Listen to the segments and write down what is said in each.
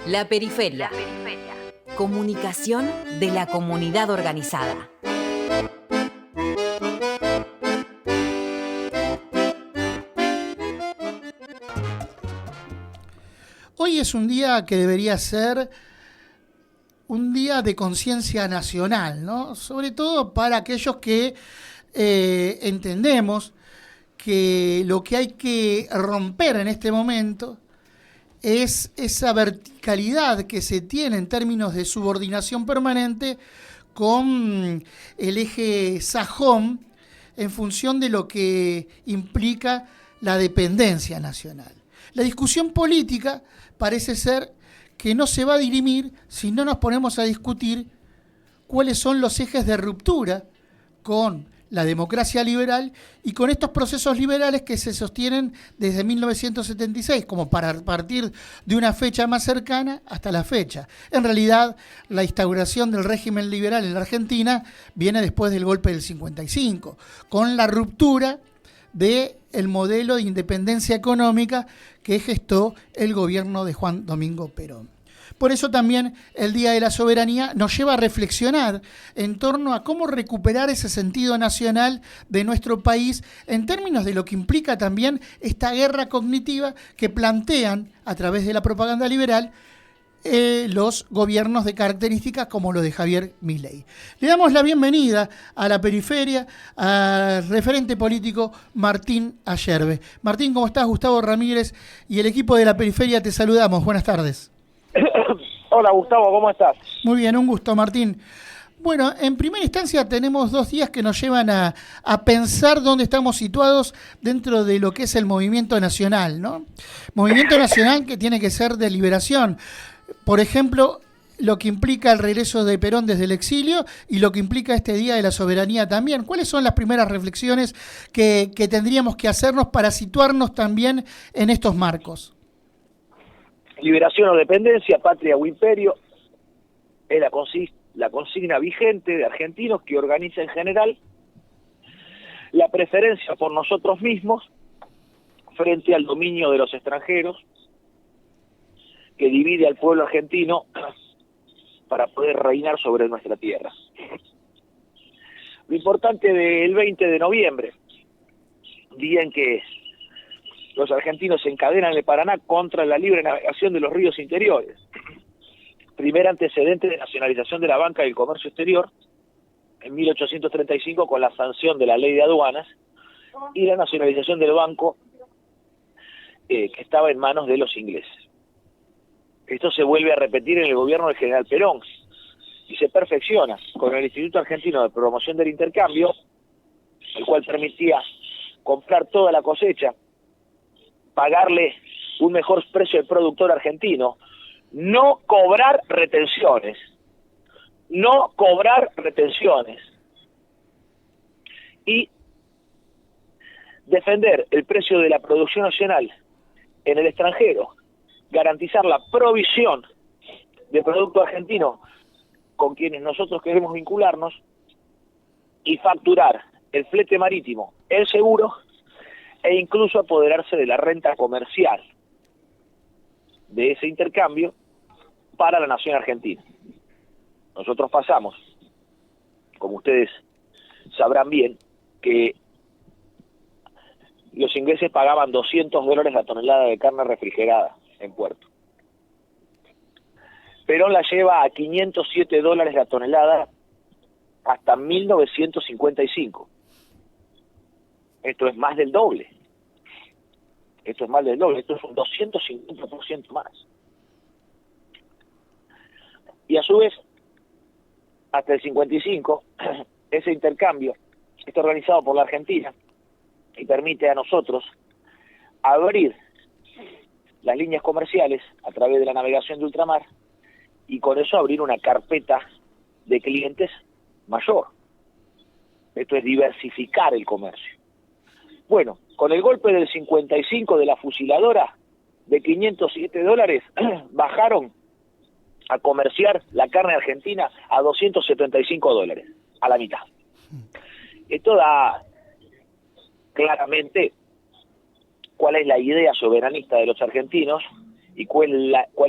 La periferia. Comunicación de la comunidad organizada. Hoy es un día que debería ser un día de conciencia nacional, ¿no? Sobre todo para aquellos que entendemos que lo que hay que romper en este momento es esa verticalidad que se tiene en términos de subordinación permanente con el eje sajón en función de lo que implica la dependencia nacional. La discusión política parece ser que no se va a dirimir si no nos ponemos a discutir cuáles son los ejes de ruptura con la democracia liberal y con estos procesos liberales que se sostienen desde 1976, como para partir de una fecha más cercana hasta la fecha. En realidad, la instauración del régimen liberal en la Argentina viene después del golpe del 55, con la ruptura del modelo de independencia económica que gestó el gobierno de Juan Domingo Perón. Por eso también el Día de la Soberanía nos lleva a reflexionar en torno a cómo recuperar ese sentido nacional de nuestro país en términos de lo que implica también esta guerra cognitiva que plantean a través de la propaganda liberal los gobiernos de características como lo de Javier Milei. Le damos la bienvenida a la periferia al referente político Martín Ayerbe. Martín, ¿cómo estás? Gustavo Ramírez y el equipo de la periferia te saludamos. Buenas tardes. Hola Gustavo, ¿cómo estás? Muy bien, un gusto, Martín. Bueno, en primera instancia tenemos 2 días que nos llevan a pensar dónde estamos situados dentro de lo que es el movimiento nacional, ¿no? Movimiento nacional que tiene que ser de liberación. Por ejemplo, lo que implica el regreso de Perón desde el exilio y lo que implica este Día de la Soberanía también. ¿Cuáles son las primeras reflexiones que tendríamos que hacernos para situarnos también en estos marcos? Liberación o dependencia, patria o imperio, es la consigna vigente de argentinos que organiza en general la preferencia por nosotros mismos frente al dominio de los extranjeros que divide al pueblo argentino para poder reinar sobre nuestra tierra. Lo importante del 20 de noviembre, día en que los argentinos se encadenan en el Paraná contra la libre navegación de los ríos interiores. Primer antecedente de nacionalización de la banca y el comercio exterior, en 1835 con la sanción de la ley de aduanas y la nacionalización del banco que estaba en manos de los ingleses. Esto se vuelve a repetir en el gobierno del general Perón y se perfecciona con el Instituto Argentino de Promoción del Intercambio, el cual permitía comprar toda la cosecha, pagarle un mejor precio al productor argentino, no cobrar retenciones y defender el precio de la producción nacional en el extranjero, garantizar la provisión de producto argentino con quienes nosotros queremos vincularnos y facturar el flete marítimo, el seguro e incluso apoderarse de la renta comercial de ese intercambio para la nación argentina. Nosotros pasamos, como ustedes sabrán bien, que los ingleses pagaban $200 la tonelada de carne refrigerada en puerto. Perón la lleva a $507 la tonelada hasta 1955. Esto es más del doble. Esto es un 250% más. Y a su vez, hasta el 55, ese intercambio está organizado por la Argentina y permite a nosotros abrir las líneas comerciales a través de la navegación de ultramar y con eso abrir una carpeta de clientes mayor. Esto es diversificar el comercio. Bueno, con el golpe del 55 de la fusiladora, de $507, bajaron a comerciar la carne argentina a $275, a la mitad. Esto da claramente cuál es la idea soberanista de los argentinos y cuál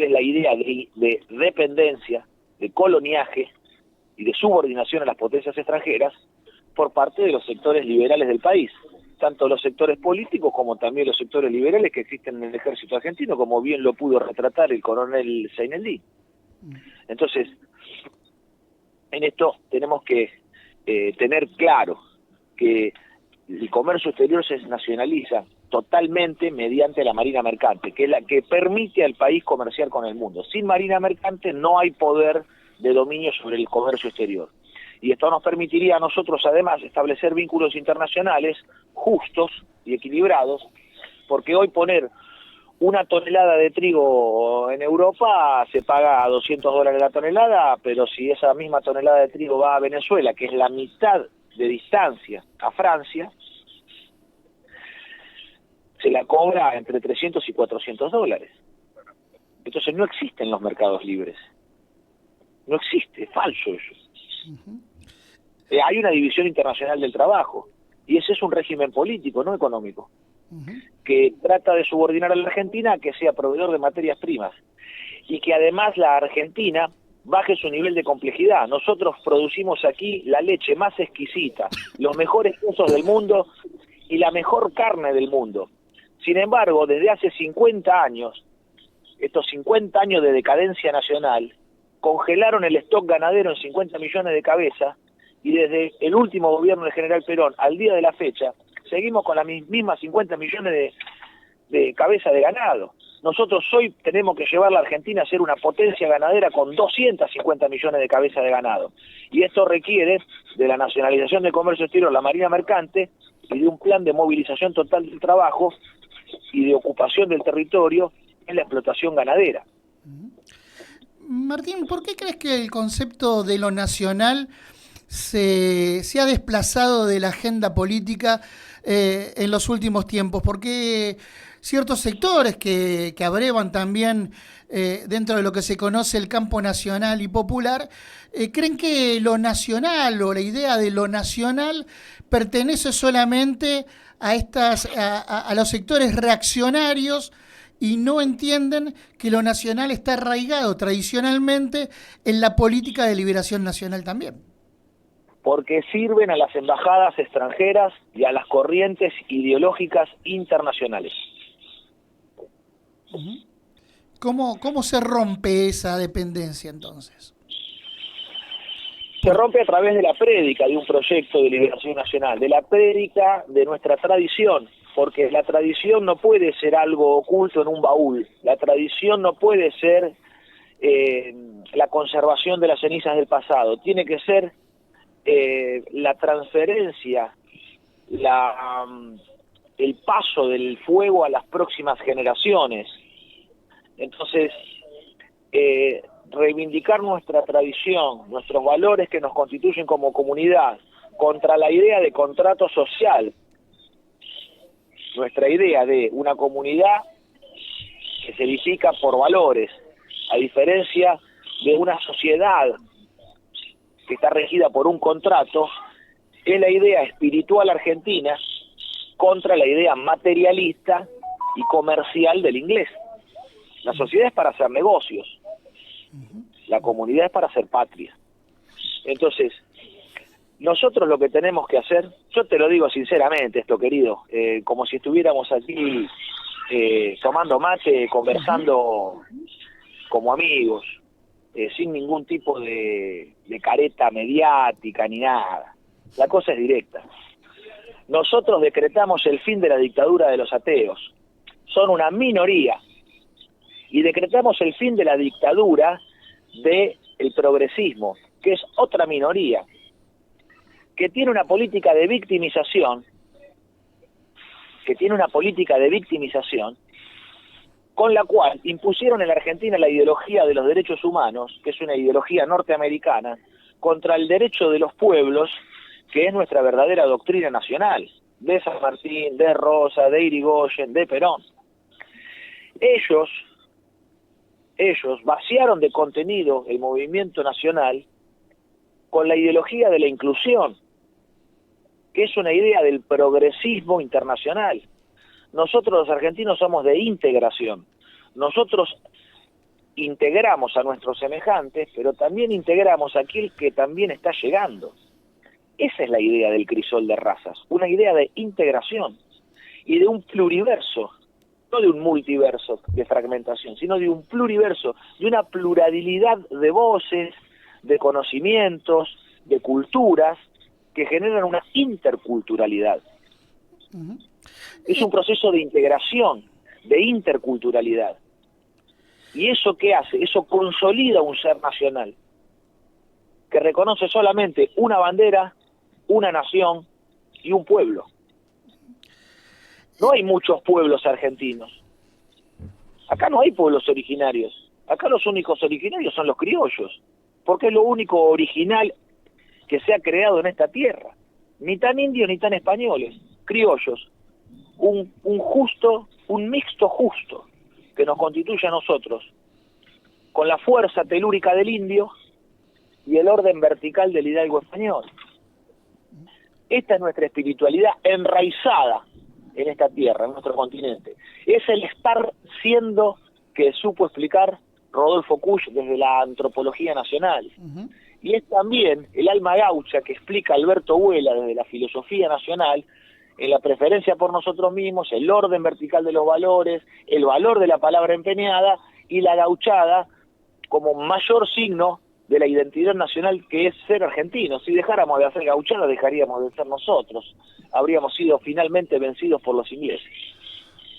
es la idea de dependencia, de coloniaje y de subordinación a las potencias extranjeras por parte de los sectores liberales del país, tanto los sectores políticos como también los sectores liberales que existen en el ejército argentino, como bien lo pudo retratar el coronel Seineldi. Entonces, en esto tenemos que tener claro que el comercio exterior se nacionaliza totalmente mediante la marina mercante, que es la que permite al país comerciar con el mundo. Sin marina mercante no hay poder de dominio sobre el comercio exterior. Y esto nos permitiría a nosotros, además, establecer vínculos internacionales justos y equilibrados, porque hoy poner una tonelada de trigo en Europa se paga a $200 la tonelada, pero si esa misma tonelada de trigo va a Venezuela, que es la mitad de distancia a Francia, se la cobra entre $300 y $400. Entonces no existen los mercados libres. No existe, es falso eso. Hay una división internacional del trabajo, y ese es un régimen político, no económico, que trata de subordinar a la Argentina a que sea proveedor de materias primas, y que además la Argentina baje su nivel de complejidad. Nosotros producimos aquí la leche más exquisita, los mejores quesos del mundo y la mejor carne del mundo. Sin embargo, desde hace 50 años, estos 50 años de decadencia nacional, congelaron el stock ganadero en 50 millones de cabezas, y desde el último gobierno del general Perón al día de la fecha, seguimos con las mismas 50 millones de cabezas de ganado. Nosotros hoy tenemos que llevar a la Argentina a ser una potencia ganadera con 250 millones de cabezas de ganado. Y esto requiere de la nacionalización del comercio exterior, la marina mercante, y de un plan de movilización total del trabajo y de ocupación del territorio en la explotación ganadera. Martín, ¿por qué crees que el concepto de lo nacional se ha desplazado de la agenda política en los últimos tiempos? ¿Por qué ciertos sectores que abrevan también dentro de lo que se conoce el campo nacional y popular creen que lo nacional o la idea de lo nacional pertenece solamente a los sectores reaccionarios y no entienden que lo nacional está arraigado tradicionalmente en la política de liberación nacional también? Porque sirven a las embajadas extranjeras y a las corrientes ideológicas internacionales. ¿Cómo se rompe esa dependencia entonces? Se rompe a través de la prédica de un proyecto de liberación nacional, de la prédica de nuestra tradición, porque la tradición no puede ser algo oculto en un baúl, la tradición no puede ser la conservación de las cenizas del pasado, tiene que ser la transferencia, el paso del fuego a las próximas generaciones. Entonces, reivindicar nuestra tradición, nuestros valores que nos constituyen como comunidad, contra la idea de contrato social, nuestra idea de una comunidad que se edifica por valores, a diferencia de una sociedad que está regida por un contrato, es la idea espiritual argentina contra la idea materialista y comercial del inglés. La sociedad es para hacer negocios, la comunidad es para hacer patria. Entonces, nosotros lo que tenemos que hacer, yo te lo digo sinceramente esto, querido, como si estuviéramos aquí tomando mate, conversando como amigos, sin ningún tipo de careta mediática ni nada. La cosa es directa. Nosotros decretamos el fin de la dictadura de los ateos. Son una minoría. Y decretamos el fin de la dictadura del progresismo, que es otra minoría, que tiene una política de victimización, con la cual impusieron en la Argentina la ideología de los derechos humanos, que es una ideología norteamericana, contra el derecho de los pueblos, que es nuestra verdadera doctrina nacional, de San Martín, de Rosa, de Irigoyen, de Perón. Ellos vaciaron de contenido el movimiento nacional con la ideología de la inclusión, que es una idea del progresismo internacional. Nosotros los argentinos somos de integración. nosotros integramos a nuestros semejantes, pero también integramos a aquel que también está llegando. Esa es la idea del crisol de razas, una idea de integración y de un pluriverso, no de un multiverso de fragmentación, sino de un pluriverso, de una pluralidad de voces, de conocimientos, de culturas, que generan una interculturalidad. Ujú. Es un proceso de integración, de interculturalidad. ¿Y eso qué hace? Eso consolida un ser nacional, que reconoce solamente una bandera, una nación y un pueblo. No hay muchos pueblos argentinos. Acá no hay pueblos originarios. Acá los únicos originarios son los criollos, porque es lo único original que se ha creado en esta tierra. Ni tan indios ni tan españoles, criollos. Un mixto justo que nos constituye a nosotros, con la fuerza telúrica del indio y el orden vertical del hidalgo español. Esta es nuestra espiritualidad enraizada en esta tierra, en nuestro continente. Es el estar siendo que supo explicar Rodolfo Kusch desde la antropología nacional. Ujú. Y es también el alma gaucha que explica Alberto Huela desde la filosofía nacional, en la preferencia por nosotros mismos, el orden vertical de los valores, el valor de la palabra empeñada y la gauchada como mayor signo de la identidad nacional, que es ser argentinos. Si dejáramos de hacer gauchada, dejaríamos de ser nosotros. Habríamos sido finalmente vencidos por los ingleses.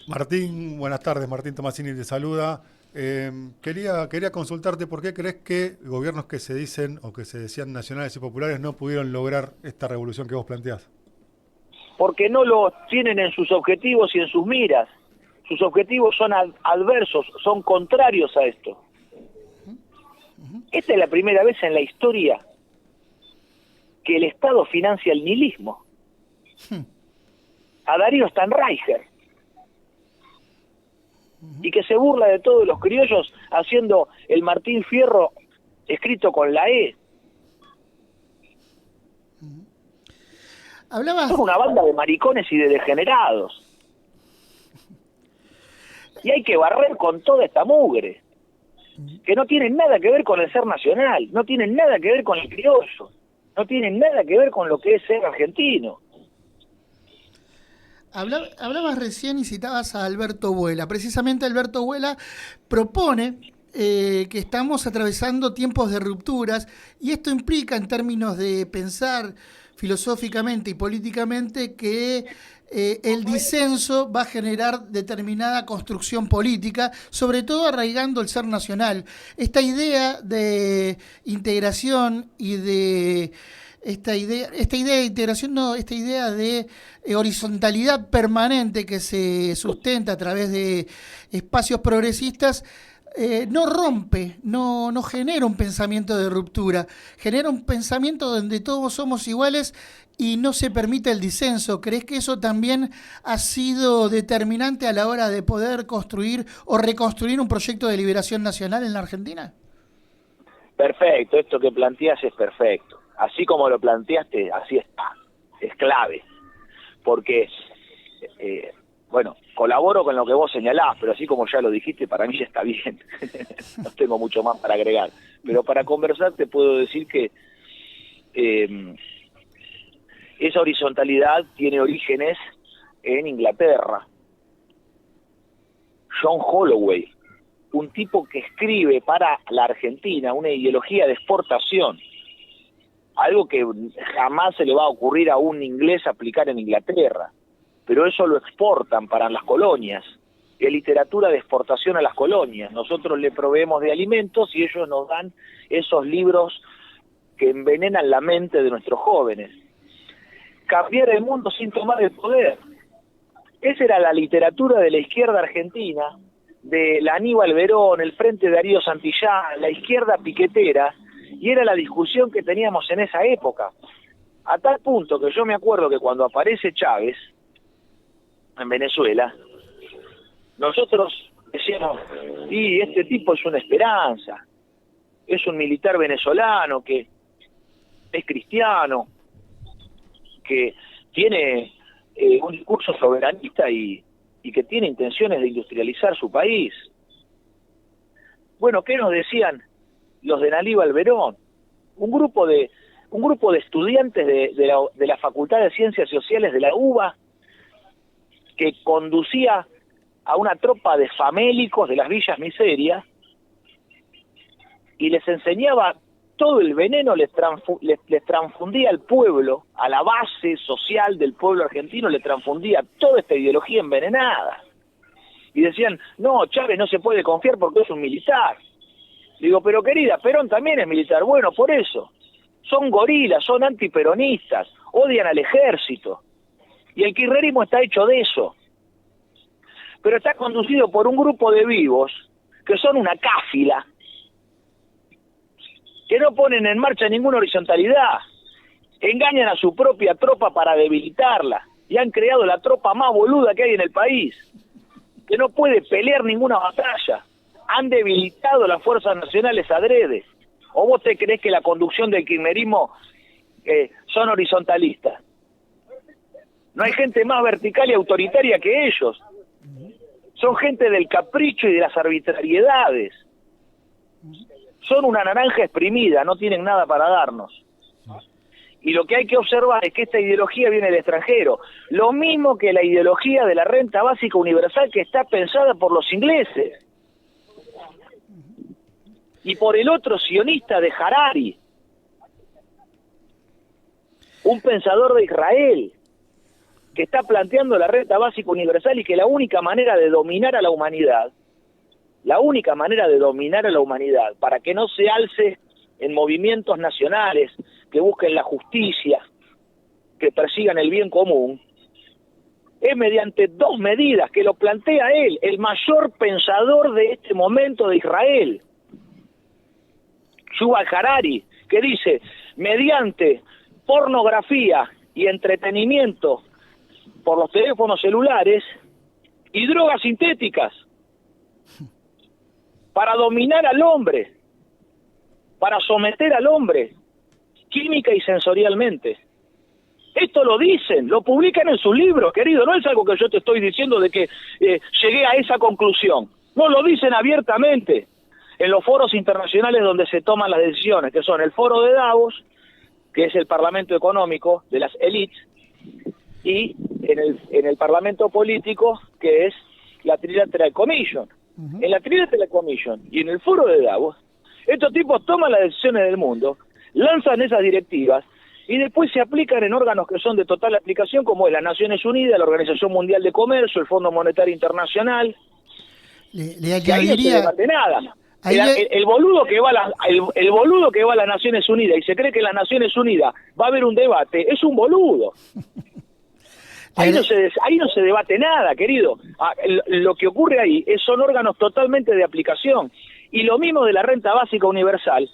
Martín, buenas tardes. Martín Tomasini te saluda. Quería consultarte por qué crees que gobiernos que se dicen o que se decían nacionales y populares no pudieron lograr esta revolución que vos planteás. Porque no lo tienen en sus objetivos y en sus miras. Sus objetivos son adversos, son contrarios a esto. Esta es la primera vez en la historia que el Estado financia el nihilismo. A Darío Stanraicher. Y que se burla de todos los criollos haciendo el Martín Fierro escrito con la E. Hablabas... Es una banda de maricones y de degenerados. Y hay que barrer con toda esta mugre, que no tienen nada que ver con el ser nacional, no tienen nada que ver con el criollo, no tienen nada que ver con lo que es ser argentino. Hablabas recién y citabas a Alberto Huela. Precisamente Alberto Huela propone que estamos atravesando tiempos de rupturas, y esto implica, en términos de pensar filosóficamente y políticamente, que el disenso va a generar determinada construcción política, sobre todo arraigando el ser nacional. Esta idea de integración y de esta idea de integración, no, esta idea de horizontalidad permanente que se sustenta a través de espacios progresistas, no rompe, no genera un pensamiento de ruptura, genera un pensamiento donde todos somos iguales y no se permite el disenso. ¿Crees que eso también ha sido determinante a la hora de poder construir o reconstruir un proyecto de liberación nacional en la Argentina? Perfecto, esto que planteas es perfecto. Así como lo planteaste, así está. Es clave. Porque, bueno, colaboro con lo que vos señalás, pero así como ya lo dijiste, para mí ya está bien. No tengo mucho más para agregar. Pero para conversar te puedo decir que esa horizontalidad tiene orígenes en Inglaterra. John Holloway, un tipo que escribe para la Argentina una ideología de exportación, algo que jamás se le va a ocurrir a un inglés aplicar en Inglaterra, pero eso lo exportan para las colonias, es literatura de exportación a las colonias. Nosotros le proveemos de alimentos y ellos nos dan esos libros que envenenan la mente de nuestros jóvenes. Cambiar el mundo sin tomar el poder. Esa era la literatura de la izquierda argentina, de la Aníbal Verón, el Frente de Darío Santillán, la izquierda piquetera, y era la discusión que teníamos en esa época. A tal punto que yo me acuerdo que cuando aparece Chávez en Venezuela, nosotros decíamos, y este tipo es una esperanza, es un militar venezolano que es cristiano, que tiene un discurso soberanista y que tiene intenciones de industrializar su país. Bueno, ¿qué nos decían los de Aníbal Verón? Un grupo de estudiantes de la Facultad de Ciencias Sociales de la UBA que conducía a una tropa de famélicos de las villas miserias y les enseñaba todo el veneno, les transfundía al pueblo, a la base social del pueblo argentino, le transfundía toda esta ideología envenenada. Y decían, no, Chávez no se puede confiar porque es un militar. Digo, pero querida, Perón también es militar. Bueno, por eso. Son gorilas, son antiperonistas, odian al ejército. Y el kirchnerismo está hecho de eso. Pero está conducido por un grupo de vivos que son una cáfila, que no ponen en marcha ninguna horizontalidad, engañan a su propia tropa para debilitarla, y han creado la tropa más boluda que hay en el país, que no puede pelear ninguna batalla. Han debilitado las fuerzas nacionales adrede. ¿O vos te creés que la conducción del kirchnerismo son horizontalistas? No hay gente más vertical y autoritaria que ellos. Son gente del capricho y de las arbitrariedades. Son una naranja exprimida, no tienen nada para darnos. Y lo que hay que observar es que esta ideología viene del extranjero. Lo mismo que la ideología de la renta básica universal, que está pensada por los ingleses. Y por el otro sionista de Harari, un pensador de Israel, que está planteando la renta básica universal y que la única manera de dominar a la humanidad, para que no se alce en movimientos nacionales que busquen la justicia, que persigan el bien común, es mediante dos medidas que lo plantea él, el mayor pensador de este momento de Israel, Yuval Harari, que dice, mediante pornografía y entretenimiento por los teléfonos celulares y drogas sintéticas, para dominar al hombre, para someter al hombre, química y sensorialmente. Esto lo dicen, lo publican en sus libros, querido, no es algo que yo te estoy diciendo de que llegué a esa conclusión. No, lo dicen abiertamente en los foros internacionales donde se toman las decisiones, que son el foro de Davos, que es el parlamento económico de las élites, y en el parlamento político, que es la Trilateral Commission. En la Trilateral Commission y en el foro de Davos, estos tipos toman las decisiones del mundo, lanzan esas directivas y después se aplican en órganos que son de total aplicación, como es las Naciones Unidas, la Organización Mundial de Comercio, el Fondo Monetario Internacional. Le Ahí no se añadiría... debate nada. El boludo que va a las Naciones Unidas y se cree que en las Naciones Unidas va a haber un debate, es un boludo. Ahí no se debate nada, querido. Lo que ocurre ahí son órganos totalmente de aplicación. Y lo mismo de la renta básica universal,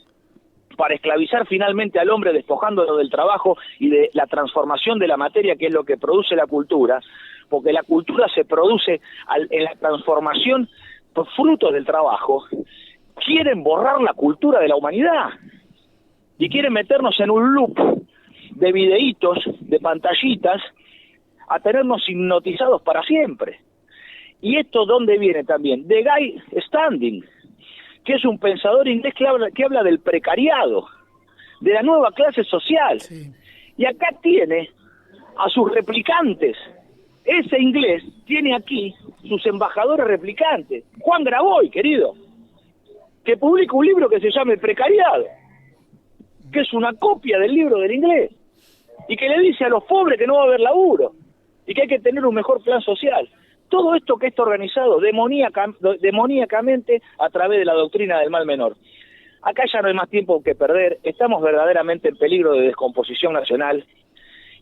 para esclavizar finalmente al hombre, despojándolo del trabajo y de la transformación de la materia, que es lo que produce la cultura, porque la cultura se produce en la transformación por frutos del trabajo. Quieren borrar la cultura de la humanidad y quieren meternos en un loop de videitos, de pantallitas, a tenernos hipnotizados para siempre. ¿Y esto dónde viene también? De Guy Standing, que es un pensador inglés que habla del precariado, de la nueva clase social. Sí. Y acá tiene a sus replicantes. Ese inglés tiene aquí sus embajadores replicantes. Juan Graboy, querido, que publica un libro que se llama El Precariado, que es una copia del libro del inglés, y que le dice a los pobres que no va a haber laburo, y que hay que tener un mejor plan social. Todo esto que está organizado demoníacamente a través de la doctrina del mal menor. Acá ya no hay más tiempo que perder, estamos verdaderamente en peligro de descomposición nacional,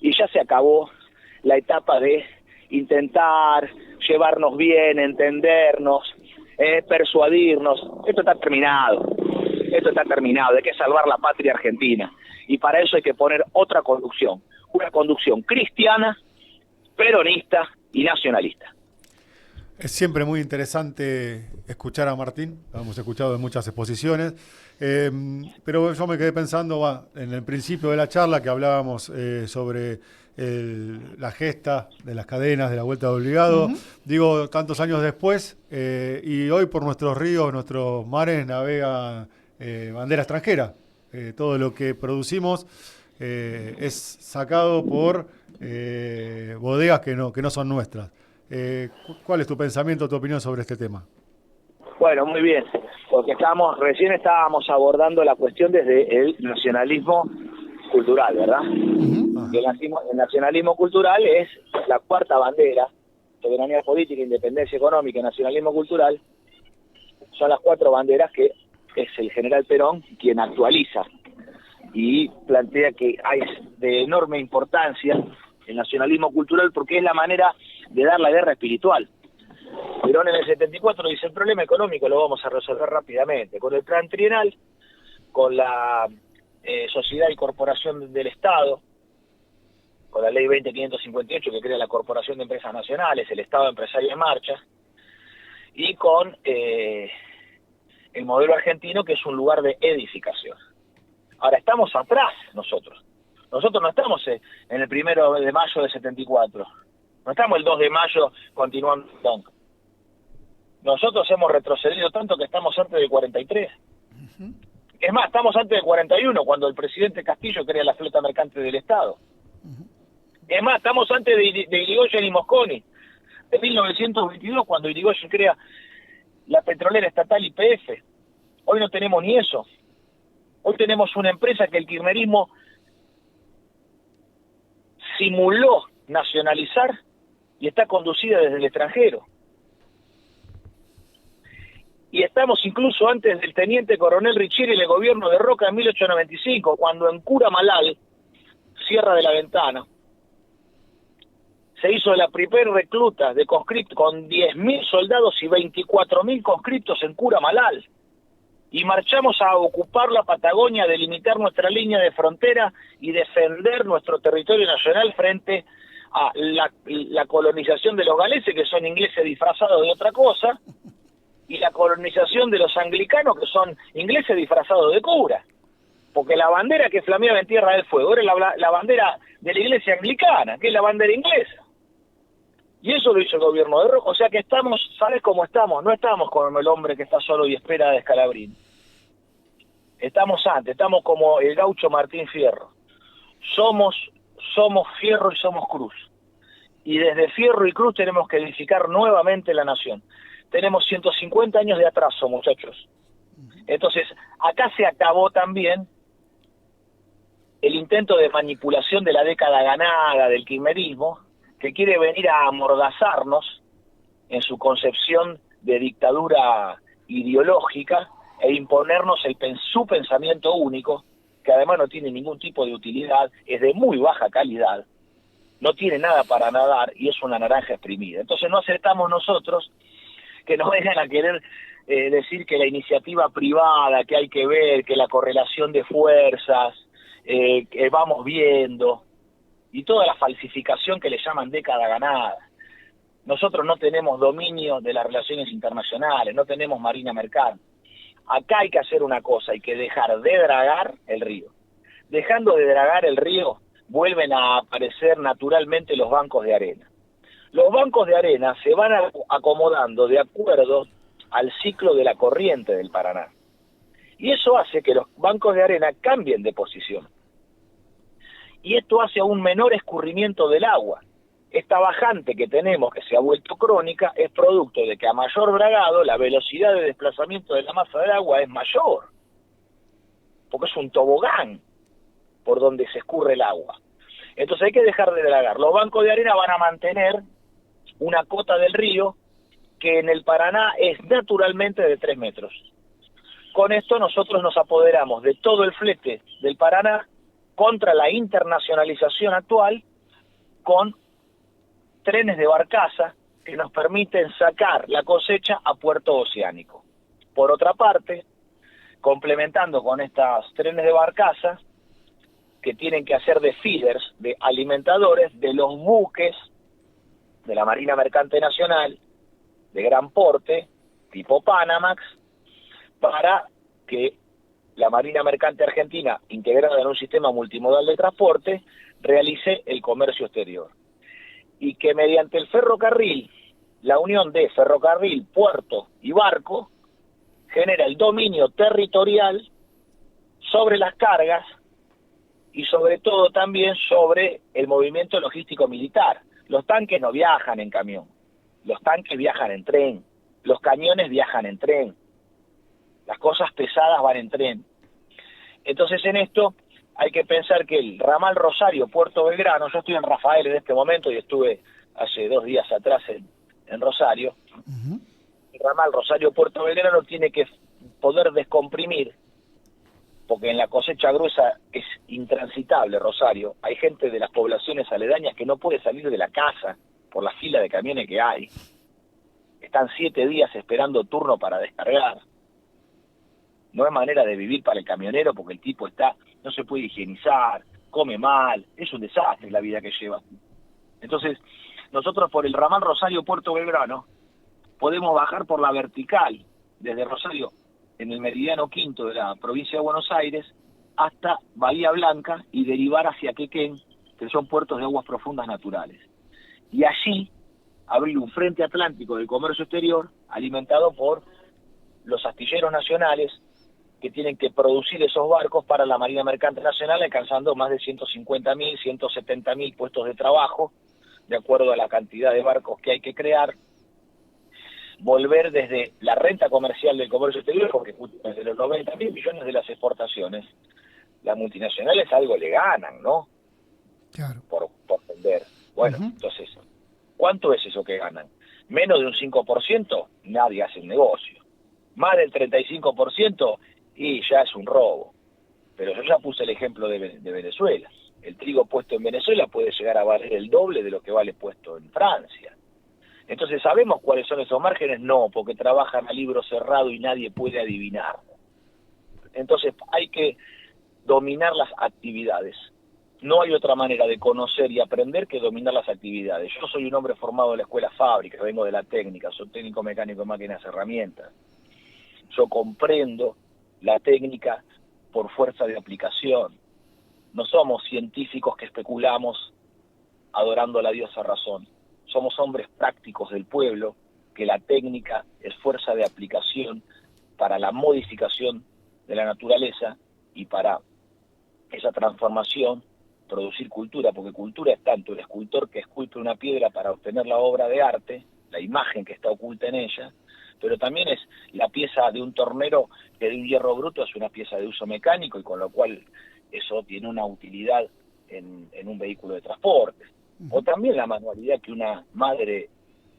y ya se acabó la etapa de intentar llevarnos bien, entendernos, persuadirnos. Esto está terminado, hay que salvar la patria argentina, y para eso hay que poner otra conducción, una conducción cristiana, peronista y nacionalista. Es siempre muy interesante escuchar a Martín, lo hemos escuchado en muchas exposiciones, pero yo me quedé pensando en el principio de la charla que hablábamos sobre la gesta de las cadenas, de la vuelta de obligado, digo, tantos años después, y hoy por nuestros ríos, nuestros mares navega bandera extranjera. Todo lo que producimos es sacado por bodegas que no son nuestras. ¿Cuál es tu pensamiento, tu opinión sobre este tema? Bueno, muy bien, porque recién estábamos abordando la cuestión desde el nacionalismo cultural, ¿verdad? El nacionalismo cultural es la cuarta bandera: soberanía política, independencia económica y nacionalismo cultural. Son las 4 banderas que es el general Perón quien actualiza y plantea que hay de enorme importancia el nacionalismo cultural porque es la manera de dar la guerra espiritual. Perón en el 74 dice: el problema económico lo vamos a resolver rápidamente, con el plan trienal, con la sociedad y corporación del Estado, con la ley 20.558 que crea la Corporación de Empresas Nacionales, el Estado Empresario en Marcha, y con el modelo argentino, que es un lugar de edificación. Ahora, estamos atrás nosotros. Nosotros no estamos en el 1 de mayo del 74. No estamos el 2 de mayo continuando. Nosotros hemos retrocedido tanto que estamos antes del 43. Es más, estamos antes del 41, cuando el presidente Castillo crea la flota mercante del Estado. Es más, estamos antes de Irigoyen y Mosconi, de 1922, cuando Irigoyen crea la petrolera estatal YPF. Hoy no tenemos ni eso. Hoy tenemos una empresa que el kirchnerismo simuló nacionalizar y está conducida desde el extranjero. Y estamos incluso antes del teniente coronel Richieri y el gobierno de Roca en 1895, cuando en Curamalal, Sierra de la Ventana, se hizo la primer recluta de conscriptos con 10.000 soldados y 24.000 conscriptos en Curamalal. Y marchamos a ocupar la Patagonia, a delimitar nuestra línea de frontera y defender nuestro territorio nacional frente a la colonización de los galeses, que son ingleses disfrazados de otra cosa, y la colonización de los anglicanos, que son ingleses disfrazados de cura. Porque la bandera que flameaba en Tierra del Fuego era la bandera de la iglesia anglicana, que es la bandera inglesa. Y eso lo hizo el gobierno de Roca. O sea que estamos, ¿sabes cómo estamos? No estamos como el hombre que está solo y espera de Scalabrini. Estamos como el gaucho Martín Fierro. Somos Fierro y somos Cruz. Y desde Fierro y Cruz tenemos que edificar nuevamente la nación. Tenemos 150 años de atraso, muchachos. Entonces, acá se acabó también el intento de manipulación de la década ganada del kirchnerismo, que quiere venir a amordazarnos en su concepción de dictadura ideológica e imponernos su pensamiento único, que además no tiene ningún tipo de utilidad, es de muy baja calidad, no tiene nada para nadar y es una naranja exprimida. Entonces no aceptamos nosotros que nos vengan a querer decir que la iniciativa privada, que hay que ver, que la correlación de fuerzas, que vamos viendo, y toda la falsificación que le llaman década ganada. Nosotros no tenemos dominio de las relaciones internacionales, no tenemos marina mercante. Acá hay que hacer una cosa, hay que dejar de dragar el río. Dejando de dragar el río, vuelven a aparecer naturalmente los bancos de arena. Los bancos de arena se van acomodando de acuerdo al ciclo de la corriente del Paraná. Y eso hace que los bancos de arena cambien de posición. Y esto hace un menor escurrimiento del agua. Esta bajante que tenemos, que se ha vuelto crónica, es producto de que a mayor dragado la velocidad de desplazamiento de la masa del agua es mayor, porque es un tobogán por donde se escurre el agua. Entonces hay que dejar de dragar. Los bancos de arena van a mantener una cota del río que en el Paraná es naturalmente de 3 metros. Con esto nosotros nos apoderamos de todo el flete del Paraná contra la internacionalización actual, con trenes de barcaza que nos permiten sacar la cosecha a puerto oceánico. Por otra parte, complementando con estos trenes de barcaza, que tienen que hacer de feeders, de alimentadores de los buques de la Marina Mercante Nacional, de gran porte, tipo Panamax, para que la Marina Mercante Argentina, integrada en un sistema multimodal de transporte, realice el comercio exterior. Y que mediante el ferrocarril, la unión de ferrocarril, puerto y barco, genera el dominio territorial sobre las cargas y sobre todo también sobre el movimiento logístico militar. Los tanques no viajan en camión, los tanques viajan en tren, los camiones viajan en tren, las cosas pesadas van en tren. Entonces en esto hay que pensar que el ramal Rosario-Puerto Belgrano, yo estoy en Rafael en este momento y estuve hace 2 días atrás en Rosario, el ramal Rosario-Puerto Belgrano tiene que poder descomprimir, porque en la cosecha gruesa es intransitable Rosario, hay gente de las poblaciones aledañas que no puede salir de la casa por la fila de camiones que hay, están 7 días esperando turno para descargar. No es manera de vivir para el camionero porque el tipo no se puede higienizar, come mal, es un desastre la vida que lleva. Entonces, nosotros por el ramal Rosario-Puerto Belgrano podemos bajar por la vertical desde Rosario en el meridiano quinto de la provincia de Buenos Aires hasta Bahía Blanca y derivar hacia Quequén, que son puertos de aguas profundas naturales. Y allí abrir un frente atlántico del comercio exterior alimentado por los astilleros nacionales que tienen que producir esos barcos para la Marina Mercante Nacional, alcanzando más de 150.000, 170.000 puestos de trabajo, de acuerdo a la cantidad de barcos que hay que crear. Volver desde la renta comercial del comercio exterior, porque desde los 90.000 millones de las exportaciones, las multinacionales algo le ganan, ¿no? Claro. Por vender. Bueno, entonces, ¿cuánto es eso que ganan? Menos de un 5%, nadie hace el negocio. Más del 35%, y ya es un robo. Pero yo ya puse el ejemplo de Venezuela. El trigo puesto en Venezuela puede llegar a valer el doble de lo que vale puesto en Francia. Entonces, ¿sabemos cuáles son esos márgenes? No, porque trabajan a libro cerrado y nadie puede adivinar. Entonces, hay que dominar las actividades. No hay otra manera de conocer y aprender que dominar las actividades. Yo soy un hombre formado en la escuela fábrica, vengo de la técnica, soy técnico mecánico de máquinas y herramientas. Yo comprendo la técnica por fuerza de aplicación. No somos científicos que especulamos adorando a la diosa razón. Somos hombres prácticos del pueblo, que la técnica es fuerza de aplicación para la modificación de la naturaleza y para esa transformación producir cultura, porque cultura es tanto el escultor que esculpe una piedra para obtener la obra de arte, la imagen que está oculta en ella, pero también es la pieza de un tornero que de un hierro bruto es una pieza de uso mecánico y con lo cual eso tiene una utilidad en un vehículo de transporte. O también la manualidad que una madre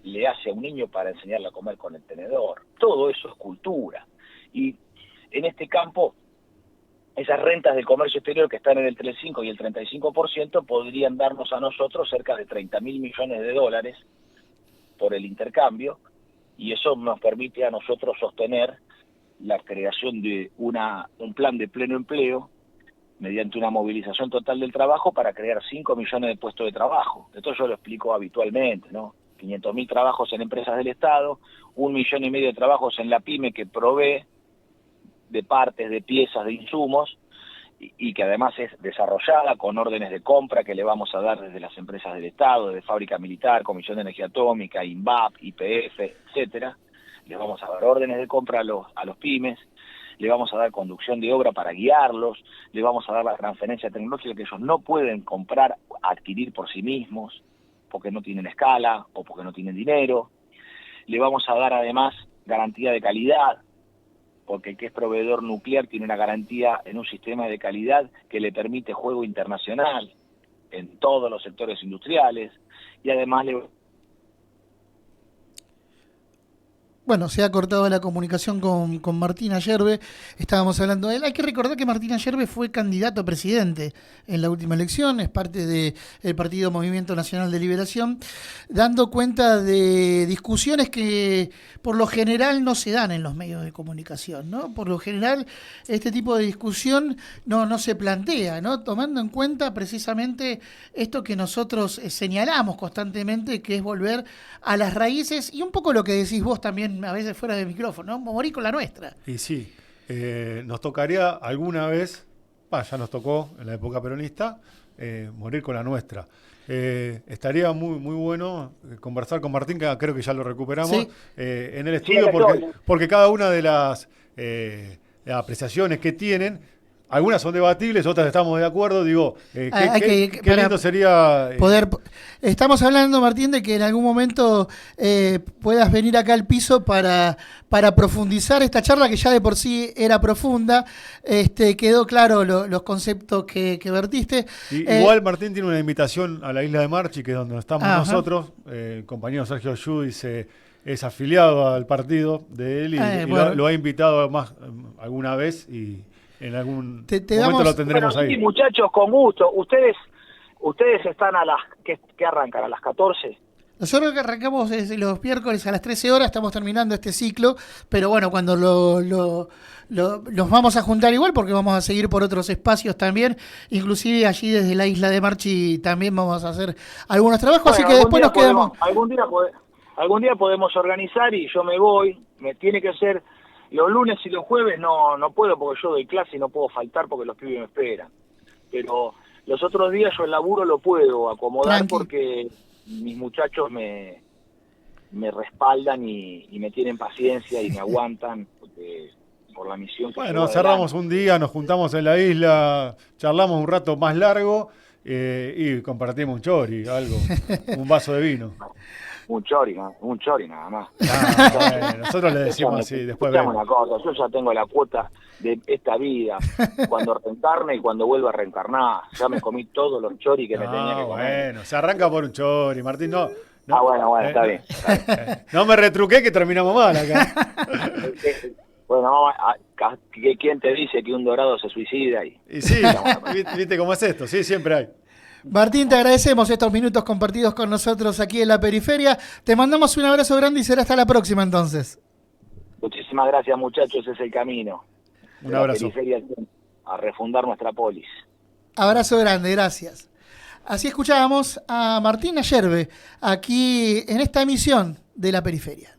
le hace a un niño para enseñarle a comer con el tenedor. Todo eso es cultura. Y en este campo, esas rentas del comercio exterior que están en el 35 y el 35% podrían darnos a nosotros cerca de 30.000 millones de dólares por el intercambio, y eso nos permite a nosotros sostener la creación de un plan de pleno empleo mediante una movilización total del trabajo para crear 5 millones de puestos de trabajo. Esto yo lo explico habitualmente, ¿no? 500.000 trabajos en empresas del Estado, 1,5 millones de trabajos en la pyme que provee de partes, de piezas, de insumos, y que además es desarrollada con órdenes de compra que le vamos a dar desde las empresas del Estado, desde Fábrica Militar, Comisión de Energía Atómica, INVAP, YPF, etcétera. Les vamos a dar órdenes de compra a los pymes, le vamos a dar conducción de obra para guiarlos, le vamos a dar la transferencia tecnológica que ellos no pueden comprar, adquirir por sí mismos, porque no tienen escala o porque no tienen dinero. Le vamos a dar además garantía de calidad, porque el que es proveedor nuclear tiene una garantía en un sistema de calidad que le permite juego internacional en todos los sectores industriales, y además Bueno, se ha cortado la comunicación con Martín Ayerbe, estábamos hablando de él. Hay que recordar que Martín Ayerbe fue candidato a presidente en la última elección, es parte del Partido Movimiento Nacional de Liberación, dando cuenta de discusiones que por lo general no se dan en los medios de comunicación, ¿no? Por lo general este tipo de discusión no se plantea, ¿no? Tomando en cuenta precisamente esto que nosotros señalamos constantemente, que es volver a las raíces y un poco lo que decís vos también a veces fuera del micrófono, ¿no? Morir con la nuestra. Y sí, nos tocaría alguna vez, ya nos tocó en la época peronista, morir con la nuestra. Estaría muy bueno conversar con Martín, que creo que ya lo recuperamos, Sí. En el estudio, porque cada una de las apreciaciones que tienen, algunas son debatibles, otras estamos de acuerdo. Digo, qué lindo sería poder. Estamos hablando, Martín, de que en algún momento puedas venir acá al piso para profundizar esta charla, que ya de por sí era profunda. Quedó claro los conceptos que vertiste. Igual Martín tiene una invitación a la isla de Marchi, que es donde estamos nosotros. El compañero Sergio Giudice es afiliado al partido de él y bueno, lo ha invitado más alguna vez y en algún momento lo tendremos ahí. Sí, muchachos, con gusto. Ustedes están a las... ¿Qué arrancan? ¿A las 14? Nosotros arrancamos desde los miércoles a las 13 horas, estamos terminando este ciclo, pero bueno, cuando nos vamos a juntar igual, porque vamos a seguir por otros espacios también, inclusive allí desde la isla de Marchi también vamos a hacer algunos trabajos, bueno, así que después nos quedamos... Algún día podemos organizar y yo me voy, me tiene que ser... Los lunes y los jueves no puedo porque yo doy clase y no puedo faltar porque los pibes me esperan. Pero los otros días yo el laburo lo puedo acomodar porque mis muchachos me respaldan y me tienen paciencia y me aguantan por la misión que bueno, cerramos un día, nos juntamos en la isla, charlamos un rato más largo y compartimos un chori, algo, un vaso de vino. Un chori nada más. Bueno, nosotros le decimos así, después vemos. Una cosa, yo ya tengo la cuota de esta vida, cuando reencarne y cuando vuelva a reencarnar. Ya me comí todos los choris que me tenía que comer. Bueno, se arranca por un chori, Martín, no. Bueno, está bien. No me retruqué que terminamos mal acá. Bueno, ¿quién te dice que un dorado se suicida? Y sí, viste cómo es esto, sí, siempre hay. Martín, te agradecemos estos minutos compartidos con nosotros aquí en la periferia. Te mandamos un abrazo grande y será hasta la próxima entonces. Muchísimas gracias, muchachos, es el camino. Un abrazo. La periferia a refundar nuestra polis. Abrazo grande, gracias. Así escuchábamos a Martín Ayerbe aquí en esta emisión de la periferia.